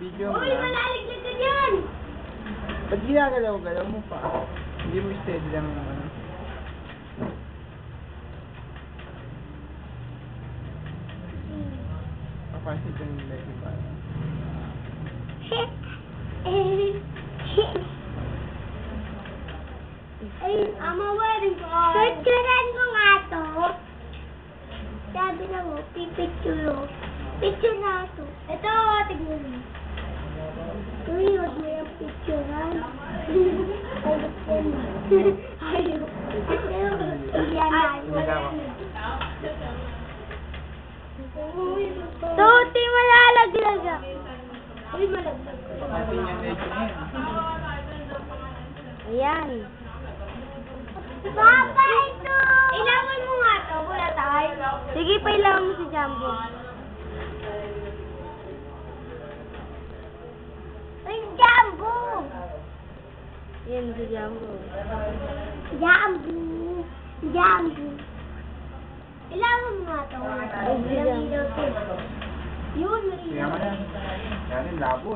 Video mo Uy, na. malaliglag ka dyan! Ba't ginagalaw-galaw mo pa? Hindi mo steady lang yung ano. Papansin ko nila yung iba. Ay, ama, wearing ko. Picturean mo nga to. Sabi na mo, pipicture mo. Picture na to. Ito, tignan mo. Uy, huwag mo yung picturean. Ayaw. Tuti, malalaglag ah. Uy, malaglag. Natin yung medyo na yun. Ayan. Papa, ito! Ilawan mo nga to, wala tayo. Sige, pailawan mo si Jumbo. Ay, Jumbo! Yan, si Jumbo. Jumbo! Jumbo! Ilawan mo nga to. Ay, si Jumbo. Yun, Kaya mo yan. Yan yung labo.